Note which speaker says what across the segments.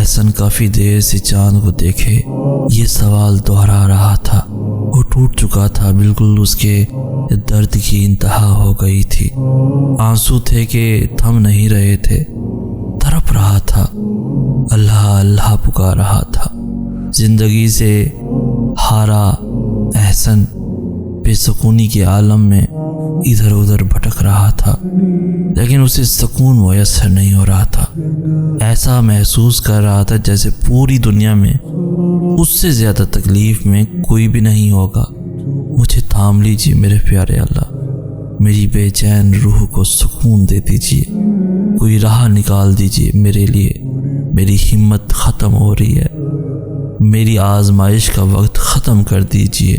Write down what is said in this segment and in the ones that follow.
Speaker 1: احسن کافی دیر سے چاند کو دیکھے یہ سوال دہرا رہا تھا۔ وہ ٹوٹ چکا تھا، بالکل اس کے درد کی انتہا ہو گئی تھی۔ آنسو تھے کہ تھم نہیں رہے تھے، تڑپ رہا تھا، اللہ اللہ پکار رہا تھا۔ زندگی سے ہارا احسن بے سکونی کے عالم میں ادھر ادھر بھٹک رہا تھا، لیکن اسے سکون میسر نہیں ہو رہا تھا۔ ایسا محسوس کر رہا تھا جیسے پوری دنیا میں اس سے زیادہ تکلیف میں کوئی بھی نہیں ہوگا۔ مجھے تھام لیجیے میرے پیارے اللہ، میری بے چین روح کو سکون دے دیجیے، کوئی راہ نکال دیجیے میرے لیے، میری ہمت ختم ہو رہی ہے، میری آزمائش کا وقت ختم کر دیجیے۔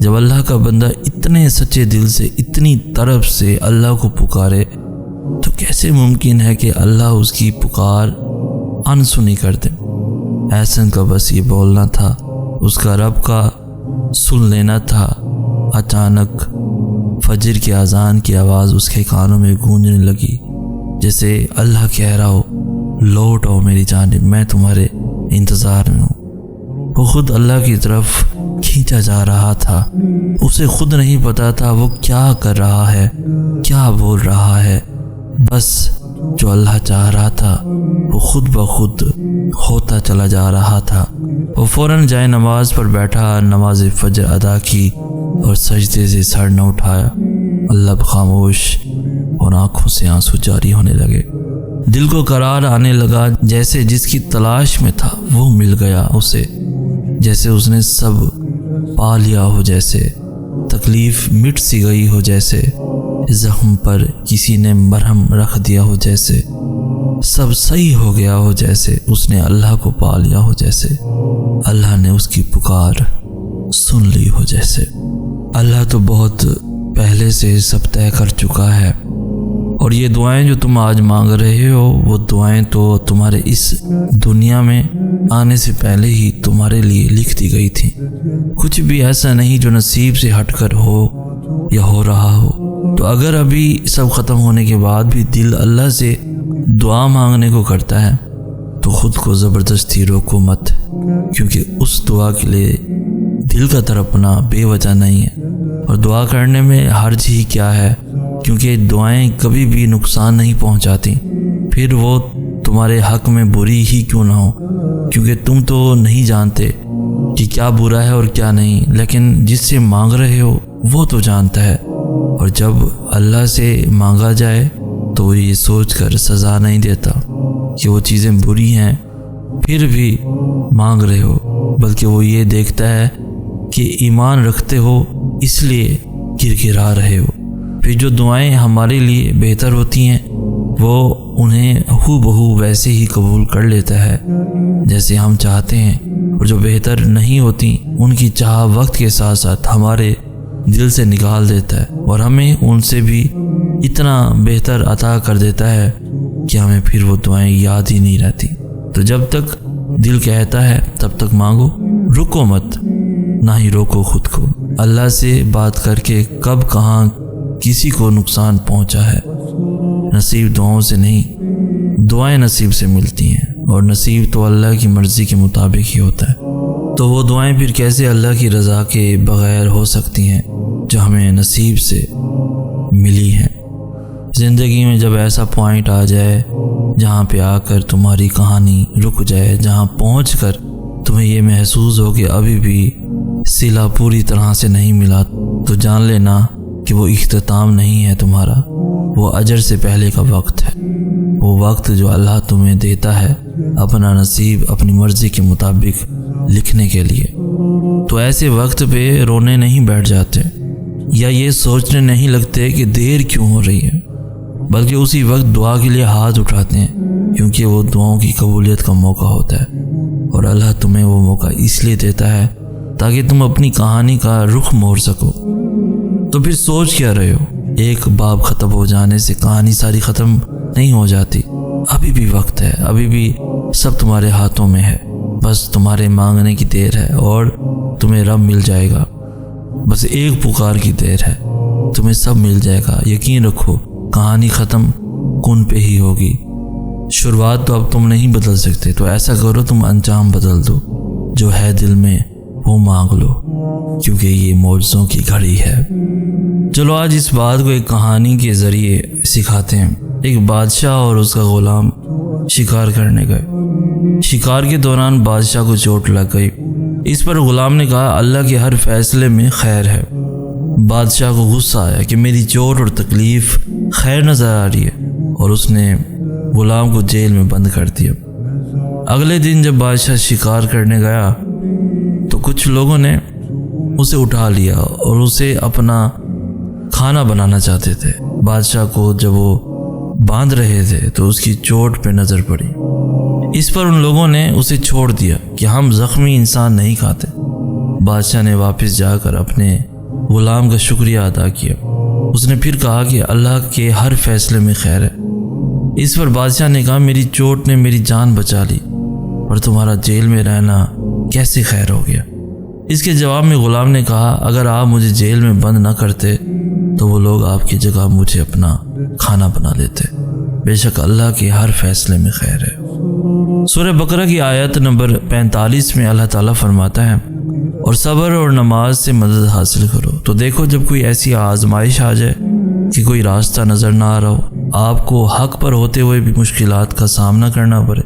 Speaker 1: جب اللہ کا بندہ اتنے سچے دل سے، اتنی طرف سے اللہ کو پکارے تو کیسے ممکن ہے کہ اللہ اس کی پکار انسنی کر دے؟ احسن کا بس یہ بولنا تھا، اس کا رب کا سن لینا تھا۔ اچانک فجر کی اذان کی آواز اس کے کانوں میں گونجنے لگی، جیسے اللہ کہہ رہا ہو، لوٹ آؤ میری جانب، میں تمہارے انتظار میں ہوں۔ وہ خود اللہ کی طرف کھینچا جا رہا تھا، اسے خود نہیں پتا تھا وہ کیا کر رہا ہے، کیا بول رہا ہے۔ بس جو اللہ چاہ رہا تھا وہ خود بخود ہوتا چلا جا رہا تھا۔ وہ فوراً جائے نماز پر بیٹھا، نماز فجر ادا کی اور سجدے سے سر نہ اٹھایا۔ اللہ خاموش اور آنکھوں سے آنسو جاری ہونے لگے۔ دل کو قرار آنے لگا، جیسے جس کی تلاش میں تھا وہ مل گیا اسے، جیسے اس نے سب پا لیا ہو، جیسے تکلیف مٹ سی گئی ہو، جیسے زخم پر کسی نے مرہم رکھ دیا ہو، جیسے سب صحیح ہو گیا ہو، جیسے اس نے اللہ کو پا لیا ہو، جیسے اللہ نے اس کی پکار سن لی ہو۔ جیسے اللہ تو بہت پہلے سے سب طے کر چکا ہے، اور یہ دعائیں جو تم آج مانگ رہے ہو وہ دعائیں تو تمہارے اس دنیا میں آنے سے پہلے ہی تمہارے لیے لکھ دی گئی تھی۔ کچھ بھی ایسا نہیں جو نصیب سے ہٹ کر ہو یا ہو رہا ہو۔ تو اگر ابھی سب ختم ہونے کے بعد بھی دل اللہ سے دعا مانگنے کو کرتا ہے تو خود کو زبردستی روکو مت، کیونکہ اس دعا کے لیے دل کا تڑپنا بے وجہ نہیں ہے، اور دعا کرنے میں حرج ہی کیا ہے، کیونکہ دعائیں کبھی بھی نقصان نہیں پہنچاتی، پھر وہ تمہارے حق میں بری ہی کیوں نہ ہو، کیونکہ تم تو نہیں جانتے کہ کیا برا ہے اور کیا نہیں، لیکن جس سے مانگ رہے ہو وہ تو جانتا ہے۔ اور جب اللہ سے مانگا جائے تو وہ یہ سوچ کر سزا نہیں دیتا کہ وہ چیزیں بری ہیں پھر بھی مانگ رہے ہو، بلکہ وہ یہ دیکھتا ہے کہ ایمان رکھتے ہو اس لیے گرگرا رہے ہو۔ پھر جو دعائیں ہمارے لیے بہتر ہوتی ہیں وہ انہیں ہو بہو ویسے ہی قبول کر لیتا ہے جیسے ہم چاہتے ہیں، اور جو بہتر نہیں ہوتی ان کی چاہ وقت کے ساتھ ساتھ ہمارے دل سے نکال دیتا ہے، اور ہمیں ان سے بھی اتنا بہتر عطا کر دیتا ہے کہ ہمیں پھر وہ دعائیں یاد ہی نہیں رہتی۔ تو جب تک دل کہتا ہے تب تک مانگو، رکو مت، نہ ہی روکو خود کو۔ اللہ سے بات کر کے کب کہاں کسی کو نقصان پہنچا ہے؟ نصیب دعاؤں سے نہیں، دعائیں نصیب سے ملتی ہیں، اور نصیب تو اللہ کی مرضی کے مطابق ہی ہوتا ہے۔ تو وہ دعائیں پھر کیسے اللہ کی رضا کے بغیر ہو سکتی ہیں جو ہمیں نصیب سے ملی ہیں؟ زندگی میں جب ایسا پوائنٹ آ جائے جہاں پہ آ کر تمہاری کہانی رک جائے، جہاں پہنچ کر تمہیں یہ محسوس ہو کہ ابھی بھی صلہ پوری طرح سے نہیں ملا، تو جان لینا کہ وہ اختتام نہیں ہے تمہارا، وہ اجر سے پہلے کا وقت ہے، وہ وقت جو اللہ تمہیں دیتا ہے اپنا نصیب اپنی مرضی کے مطابق لکھنے کے لیے۔ تو ایسے وقت پہ رونے نہیں بیٹھ جاتے یا یہ سوچنے نہیں لگتے کہ دیر کیوں ہو رہی ہے، بلکہ اسی وقت دعا کے لیے ہاتھ اٹھاتے ہیں، کیونکہ وہ دعاؤں کی قبولیت کا موقع ہوتا ہے، اور اللہ تمہیں وہ موقع اس لیے دیتا ہے تاکہ تم اپنی کہانی کا رخ موڑ سکو۔ تو پھر سوچ کیا رہے ہو؟ ایک باب ختم ہو جانے سے کہانی ساری ختم نہیں ہو جاتی، ابھی بھی وقت ہے، ابھی بھی سب تمہارے ہاتھوں میں ہے، بس تمہارے مانگنے کی دیر ہے اور تمہیں رب مل جائے گا۔ بس ایک پکار کی دیر ہے، تمہیں سب مل جائے گا، یقین رکھو۔ کہانی ختم کن پہ ہی ہوگی، شروعات تو اب تم نہیں بدل سکتے، تو ایسا کرو تم انجام بدل دو، جو ہے دل میں وہ مانگ لو، کیونکہ یہ معجزوں کی گھڑی ہے۔ چلو آج اس بات کو ایک کہانی کے ذریعے سکھاتے ہیں۔ ایک بادشاہ اور اس کا غلام شکار کرنے گئے۔ شکار کے دوران بادشاہ کو چوٹ لگ گئی۔ اس پر غلام نے کہا اللہ کے ہر فیصلے میں خیر ہے۔ بادشاہ کو غصہ آیا کہ میری چوٹ اور تکلیف خیر نظر آ رہی ہے، اور اس نے غلام کو جیل میں بند کر دیا۔ اگلے دن جب بادشاہ شکار کرنے گیا تو کچھ لوگوں نے اسے اٹھا لیا اور اسے اپنا کھانا بنانا چاہتے تھے۔ بادشاہ کو جب وہ باندھ رہے تھے تو اس کی چوٹ پہ نظر پڑی۔ اس پر ان لوگوں نے اسے چھوڑ دیا کہ ہم زخمی انسان نہیں کھاتے۔ بادشاہ نے واپس جا کر اپنے غلام کا شکریہ ادا کیا۔ اس نے پھر کہا کہ اللہ کے ہر فیصلے میں خیر ہے۔ اس پر بادشاہ نے کہا میری چوٹ نے میری جان بچا لی، اور تمہارا جیل میں رہنا کیسے خیر ہو گیا؟ اس کے جواب میں غلام نے کہا اگر آپ مجھے جیل میں بند نہ کرتے تو وہ لوگ آپ کی جگہ مجھے اپنا کھانا بنا لیتے۔ بے شک اللہ کے ہر فیصلے میں خیر ہے۔ سورہ بقرہ کی آیت نمبر 45 میں اللہ تعالیٰ فرماتا ہے اور صبر اور نماز سے مدد حاصل کرو۔ تو دیکھو جب کوئی ایسی آزمائش آ جائے کہ کوئی راستہ نظر نہ آ رہا ہو، آپ کو حق پر ہوتے ہوئے بھی مشکلات کا سامنا کرنا پڑے،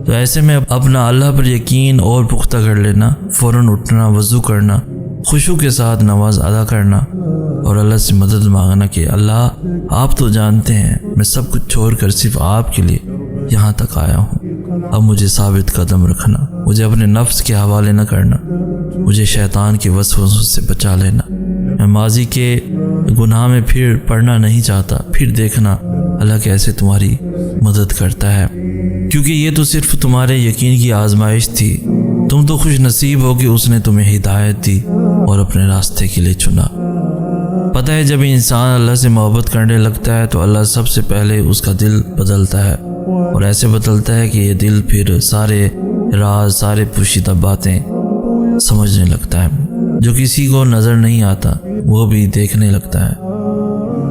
Speaker 1: تو ایسے میں اپنا اللہ پر یقین اور پختہ کر لینا، فوراً اٹھنا، وضو کرنا، خشوع کے ساتھ نماز ادا کرنا اور اللہ سے مدد مانگنا کہ اللہ آپ تو جانتے ہیں میں سب کچھ چھوڑ کر صرف آپ کے لیے یہاں تک آیا ہوں۔ اب مجھے ثابت قدم رکھنا، مجھے اپنے نفس کے حوالے نہ کرنا، مجھے شیطان کے وسوسوں سے بچا لینا۔ میں ماضی کے گناہ میں پھر پڑنا نہیں چاہتا، پھر دیکھنا اللہ کیسے تمہاری مدد کرتا ہے، کیونکہ یہ تو صرف تمہارے یقین کی آزمائش تھی۔ تم تو خوش نصیب ہو کہ اس نے تمہیں ہدایت دی اور اپنے راستے کے لیے چنا۔ پتہ ہے جب انسان اللہ سے محبت کرنے لگتا ہے تو اللہ سب سے پہلے اس کا دل بدلتا ہے، اور ایسے بدلتا ہے کہ یہ دل پھر سارے راز، سارے پوشیدہ باتیں سمجھنے لگتا ہے۔ جو کسی کو نظر نہیں آتا وہ بھی دیکھنے لگتا ہے،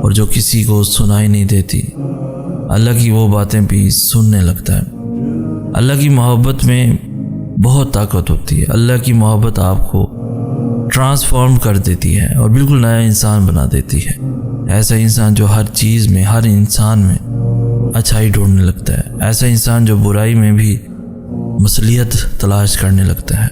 Speaker 1: اور جو کسی کو سنائی نہیں دیتی اللہ کی وہ باتیں بھی سننے لگتا ہے۔ اللہ کی محبت میں بہت طاقت ہوتی ہے۔ اللہ کی محبت آپ کو ٹرانسفارم کر دیتی ہے اور بالکل نیا انسان بنا دیتی ہے۔ ایسا انسان جو ہر چیز میں، ہر انسان میں اچھائی ڈھونڈنے لگتا ہے، ایسا انسان جو برائی میں بھی مصلحت تلاش کرنے لگتا ہے،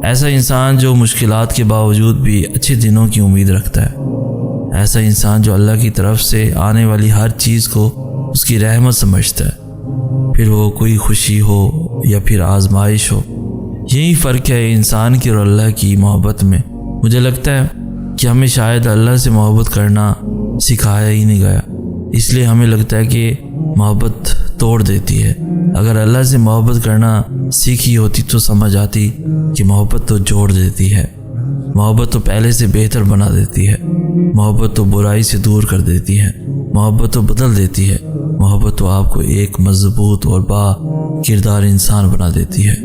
Speaker 1: ایسا انسان جو مشکلات کے باوجود بھی اچھے دنوں کی امید رکھتا ہے، ایسا انسان جو اللہ کی طرف سے آنے والی ہر چیز کو اس کی رحمت سمجھتا ہے، پھر وہ کوئی خوشی ہو یا پھر آزمائش ہو۔ یہی فرق ہے انسان کی اور اللہ کی محبت میں۔ مجھے لگتا ہے کہ ہمیں شاید اللہ سے محبت کرنا سکھایا ہی نہیں گیا، اس لیے ہمیں لگتا ہے کہ محبت توڑ دیتی ہے۔ اگر اللہ سے محبت کرنا سیکھی ہوتی تو سمجھ آتی کہ محبت تو جوڑ دیتی ہے، محبت تو پہلے سے بہتر بنا دیتی ہے، محبت تو برائی سے دور کر دیتی ہے، محبت تو بدل دیتی ہے، محبت تو آپ کو ایک مضبوط اور با کردار انسان بنا دیتی ہے۔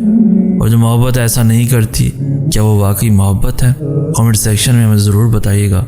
Speaker 1: اور جو محبت ایسا نہیں کرتی، کیا وہ واقعی محبت ہے؟ کامنٹ سیکشن میں ہمیں ضرور بتائیے گا۔